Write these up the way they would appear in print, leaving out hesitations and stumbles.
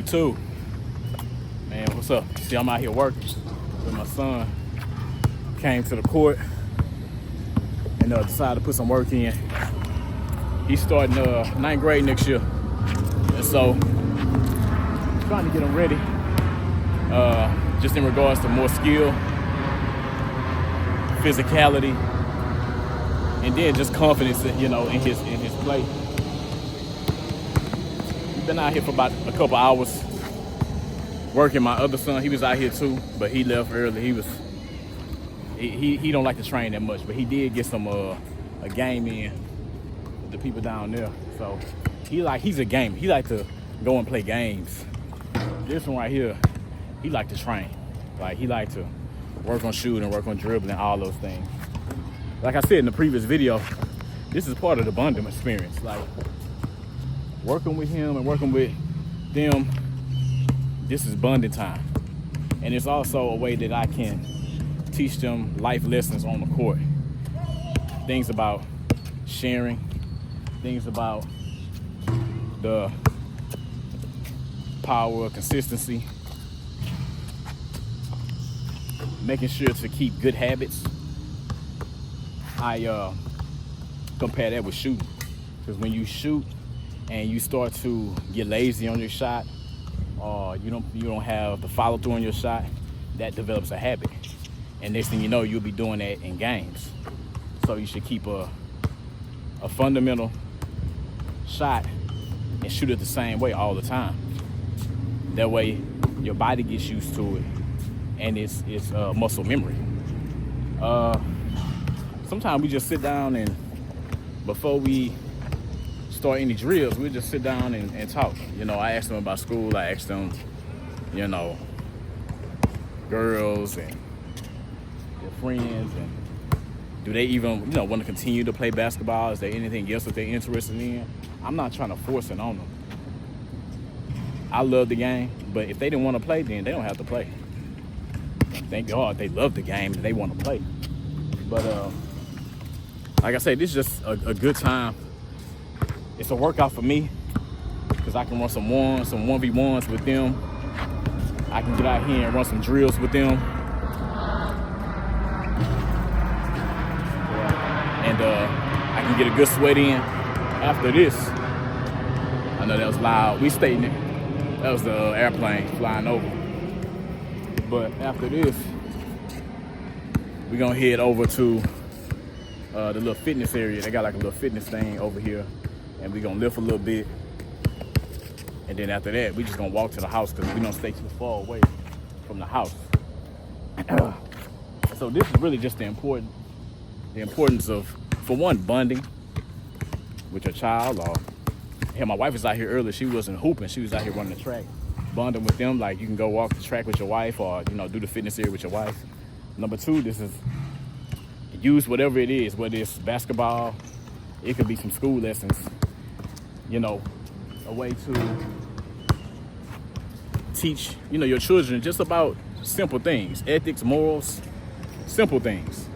YouTube. Man, what's up? See, I'm out here working with my son. Came to the court and decided to put some work in. He's starting 9th grade next year. And so, trying to get him ready. Just in regards to more skill, physicality, and then just confidence, in his play. We've been out here for about a couple hours working. My other son, he was out here too, but he left early. He don't like to train that much, but he did get some a game in with the people down there. So he's a gamer. He like to go and play games. This one right here, he like to train. Like, he like to work on shooting, work on dribbling, all those things. Like I said in the previous video, this is part of the bonding experience. Like, working with him and working with them, this is bonding time. And it's also a way that I can teach them life lessons on the court. Things about sharing, things about the power of consistency, making sure to keep good habits. I compare that with shooting, because when you shoot and you start to get lazy on your shot, or you don't have the follow through on your shot, that develops a habit, and next thing you know, you'll be doing that in games. So you should keep a fundamental shot and shoot it the same way all the time. That way your body gets used to it, and it's muscle memory. Sometimes we just sit down, and before we start any drills, we just sit down and talk. I asked them about school. I asked them, girls and their friends, and do they even, want to continue to play basketball? Is there anything else that they're interested in? I'm not trying to force it on them. I love the game, but if they didn't want to play, then they don't have to play. Thank God they love the game and they want to play. But like I said, this is just a good time. It's a workout for me, because I can run some 1v1s with them. I can get out here and run some drills with them. And I can get a good sweat in. After this, I know that was loud. We stayed in it. That was the airplane flying over. But after this, we're gonna head over to the little fitness area. They got like a little fitness thing over here, and we're gonna lift a little bit. And then after that, we just gonna walk to the house, because we don't stay too far away from the house. So this is really just the importance of, for one, bonding with your child. Or my wife was out here earlier. She wasn't hooping. She was out here running the track. Bonding with them, like you can go walk the track with your wife, or do the fitness area with your wife. Number two, this is use whatever it is, whether it's basketball, it could be some school lessons, a way to teach, your children just about simple things, ethics, morals, simple things.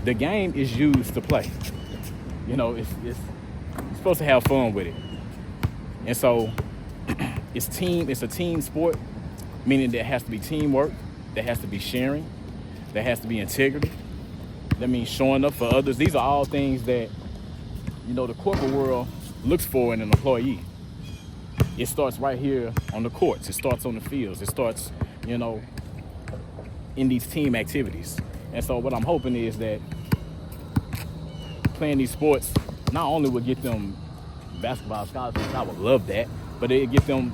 The game is used to play. It's you're supposed to have fun with it. And so it's a team sport, meaning there has to be teamwork, there has to be sharing, there has to be integrity. That means showing up for others. These are all things that, the corporate world looks for in an employee. It starts right here on the courts. It starts on the fields. It starts, in these team activities. And so what I'm hoping is that playing these sports not only will get them basketball scholarships, I would love that, but it get them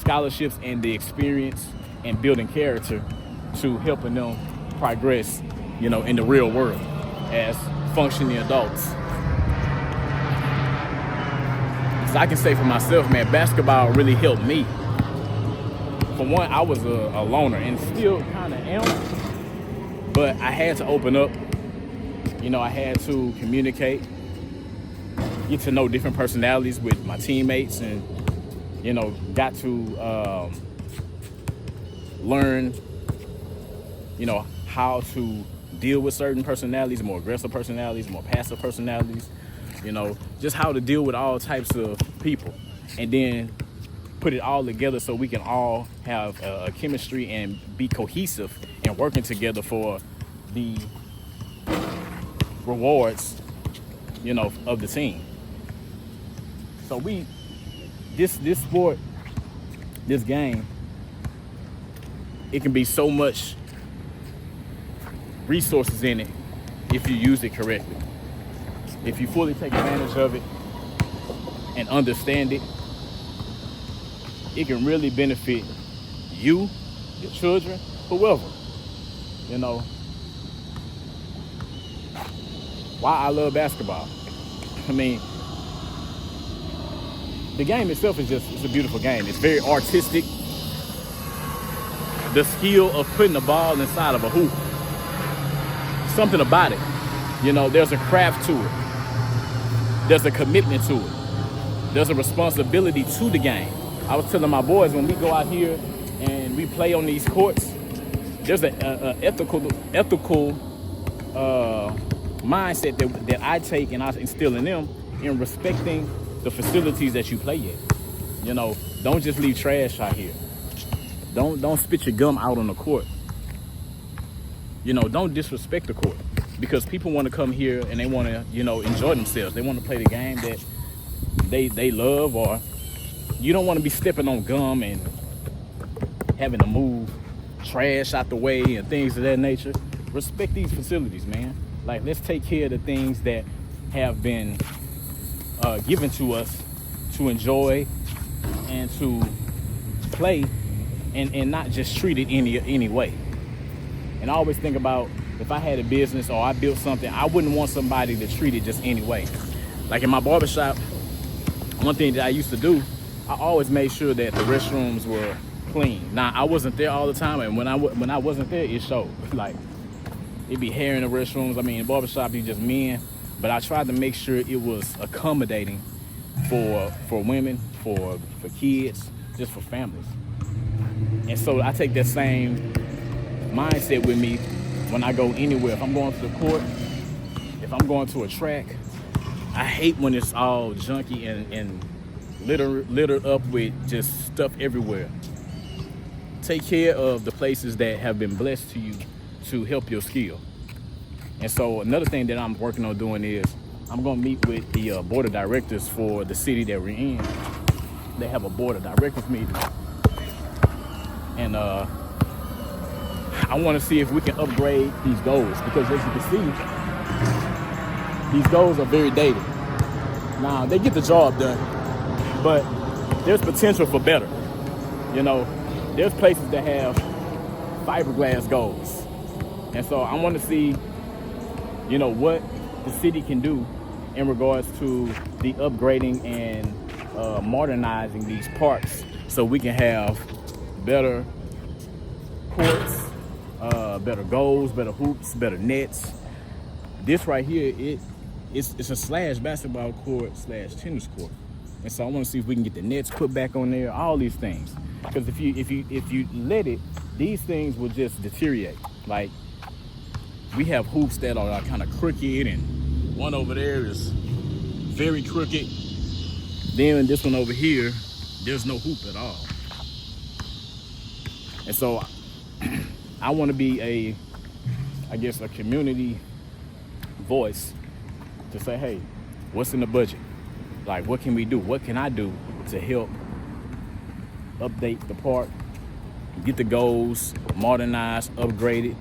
scholarships and the experience and building character to helping them progress, in the real world as functioning adults. Because I can say for myself, man, basketball really helped me. For one, I was a loner, and still kind of am, but I had to open up. I had to communicate, get to know different personalities with my teammates, and got to learn how to deal with certain personalities, more aggressive personalities, more passive personalities, just how to deal with all types of people. And then put it all together so we can all have a chemistry and be cohesive and working together for the rewards, of the team. So this sport, this game, it can be so much resources in it if you use it correctly. If you fully take advantage of it and understand it, it can really benefit you, your children, whoever. Why I love basketball. I mean, the game itself it's a beautiful game. It's very artistic. The skill of putting the ball inside of a hoop, something about it. There's a craft to it. There's a commitment to it. There's a responsibility to the game. I was telling my boys, when we go out here and we play on these courts, there's an ethical mindset that I take and I instill in them in respecting the facilities that you play in. Don't just leave trash out here. Don't spit your gum out on the court. Don't disrespect the court, because people want to come here and they want to, enjoy themselves. They want to play the game that they love, or you don't want to be stepping on gum and having to move trash out the way and things of that nature. Respect these facilities, man. Like, let's take care of the things that have been given to us to enjoy and to play, and not just treat it any way. And I always think about, if I had a business or I built something, I wouldn't want somebody to treat it just any way. Like in my barbershop, one thing that I used to do, I always made sure that the restrooms were clean. Now, I wasn't there all the time, and when I wasn't there, it showed. Like, it'd be hair in the restrooms. I mean, in the barbershop, you just men. But I tried to make sure it was accommodating for women, for kids, just for families. And so I take that same mindset with me when I go anywhere. If I'm going to the court, if I'm going to a track, I hate when it's all junky and littered up with just stuff everywhere. Take care of the places that have been blessed to you to help your skill. And so another thing that I'm working on doing is I'm going to meet with the board of directors for the city that we're in. They have a board of directors meeting. And I want to see if we can upgrade these goals, because as you can see, these goals are very dated. Now, they get the job done, but there's potential for better. There's places that have fiberglass goals. And so I want to see, what the city can do in regards to the upgrading and modernizing these parks, so we can have better courts, better goals, better hoops, better nets. This right here, it's a slash basketball court slash tennis court. And so I want to see if we can get the nets put back on there, all these things. Because if you let it, these things will just deteriorate. Like, we have hoops that are kind of crooked, and one over there is very crooked. Then this one over here, there's no hoop at all. And so I want to be a community voice to say, hey, what's in the budget? Like, what can we do? What can I do to help update the park, get the goals modernized, upgraded,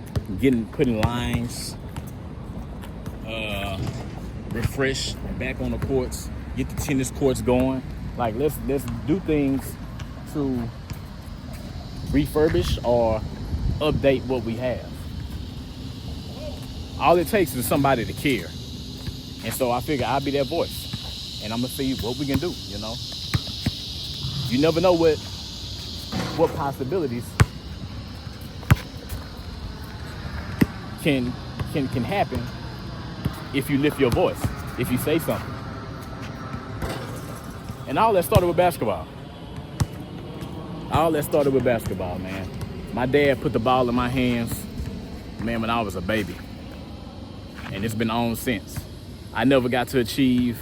putting lines, refreshed back on the courts, get the tennis courts going. Like, let's do things to refurbish or update what we have. All it takes is somebody to care. And so I figure I'll be that voice, and I'm gonna see what we can do. You never know what possibilities can happen if you lift your voice, if you say something. And all that started with basketball. Man. My dad put the ball in my hands, man, when I was a baby. And it's been on since. I never got to achieve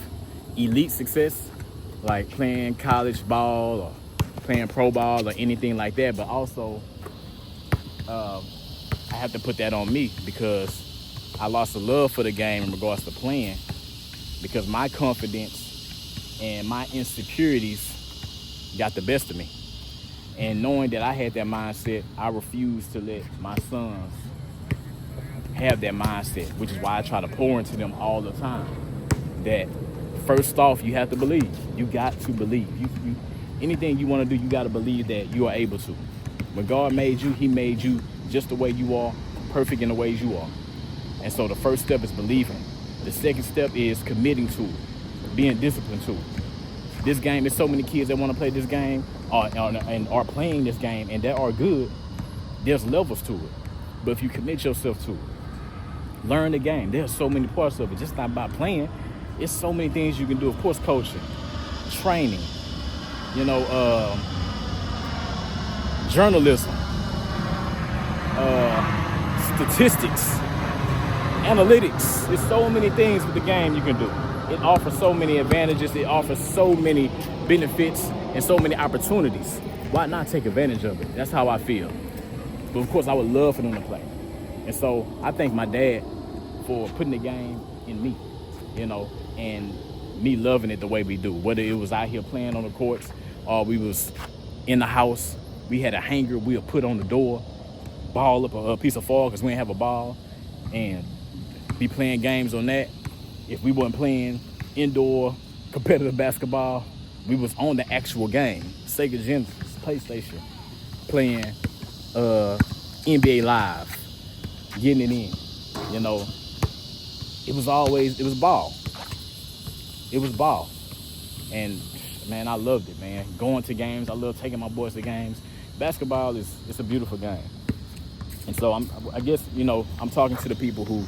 elite success, like playing college ball or playing pro ball or anything like that, but also I have to put that on me because I lost the love for the game in regards to playing because my confidence and my insecurities got the best of me. And knowing that I had that mindset, I refused to let my sons have that mindset, which is why I try to pour into them all the time. That first off, you have to believe. You got to believe. Anything you want to do, you got to believe that you are able to. When God made you, he made you just the way you are, perfect in the ways you are. And so the first step is believing. The second step is committing to it, being disciplined to it. This game, there's so many kids that want to play this game and are playing this game and that are good. There's levels to it. But if you commit yourself to it, learn the game. There's so many parts of it. Just not about playing. It's so many things you can do. Of course, coaching, training, journalism, statistics, analytics. There's so many things with the game you can do. It offers so many advantages. It offers so many benefits and so many opportunities. Why not take advantage of it? That's how I feel. But of course, I would love for them to play. And so I thank my dad for putting the game in me, and me loving it the way we do. Whether it was out here playing on the courts or we was in the house, we had a hanger we'll put on the door, ball up a piece of foil because we didn't have a ball, and be playing games on that. If we weren't playing indoor competitive basketball, we was on the actual game, Sega Genesis, PlayStation, playing NBA Live, getting it in. It was ball. It was ball. And man, I loved it, man. Going to games, I love taking my boys to games. Basketball it's a beautiful game. And so I guess, I'm talking to the people who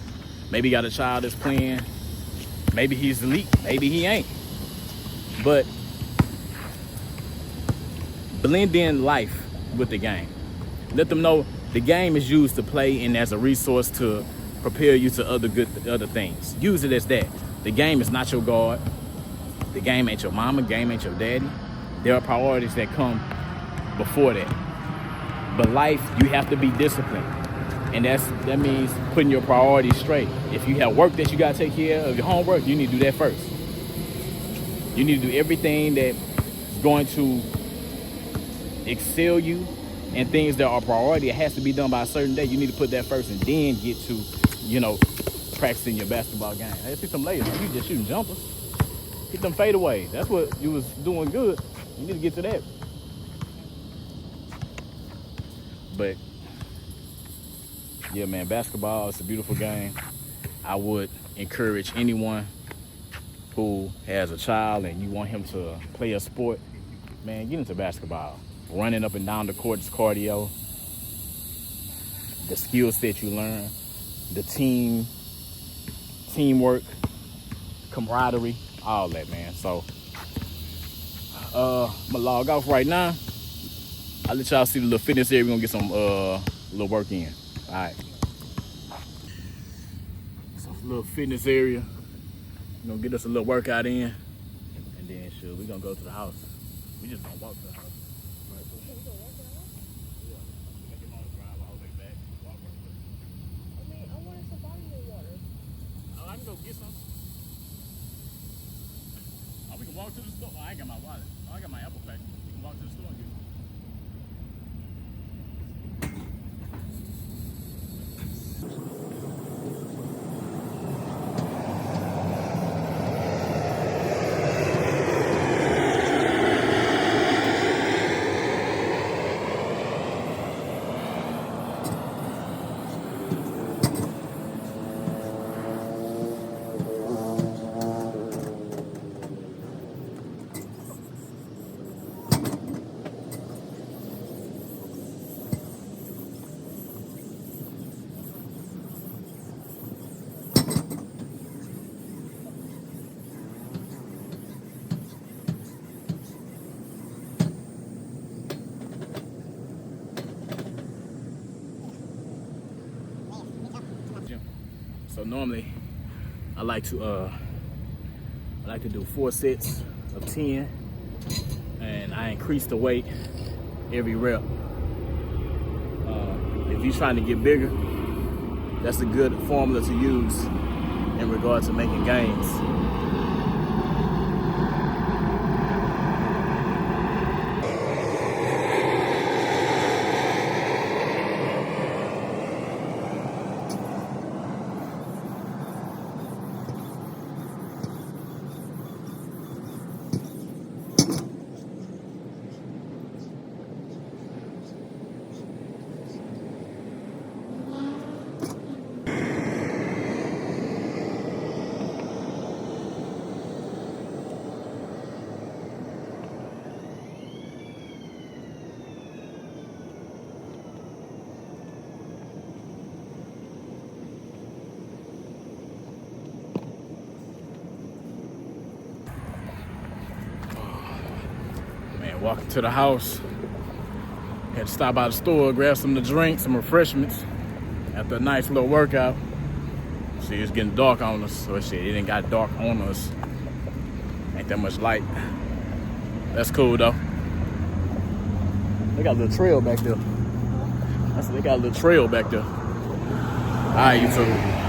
maybe got a child that's playing. Maybe he's elite, maybe he ain't. But blend in life with the game. Let them know the game is used to play and as a resource to prepare you to other things. Use it as that. The game is not your God. The game ain't your mama. The game ain't your daddy. There are priorities that come before that. But life, you have to be disciplined. And that means putting your priorities straight. If you have work that you gotta take care of, your homework, you need to do that first. You need to do everything that's going to excel you and things that are priority. It has to be done by a certain day. You need to put that first and then get to, practicing your basketball game. I see some layers. You just shooting jumpers. Hit them fadeaways. That's what you was doing good. You need to get to that. But yeah, man, basketball is a beautiful game. I would encourage anyone who has a child and you want him to play a sport, man, get into basketball. Running up and down the court is cardio. The skill set you learn, the teamwork, camaraderie, all that, man. So I'm gonna log off right now. I'll let y'all see the little fitness area. We're gonna get some little work in. All right. So little fitness area. We're gonna get us a little workout in, and then we're gonna go to the house. We just gonna walk to the house. I can go get some. Oh, we can walk to the store. Oh, I ain't got my wallet. Oh, I got my Apple Pay. We can walk to the store and get it. So normally I like to do 4 sets of 10, and I increase the weight every rep. If you're trying to get bigger, that's a good formula to use in regards to making gains. Walking to the house, had to stop by the store, grab some to drink, some refreshments after a nice little workout. See, it's getting dark on us, so shit, it ain't got dark on us. Ain't that much light. That's cool though. They got a little trail back there. They got a little trail back there. All right, YouTube.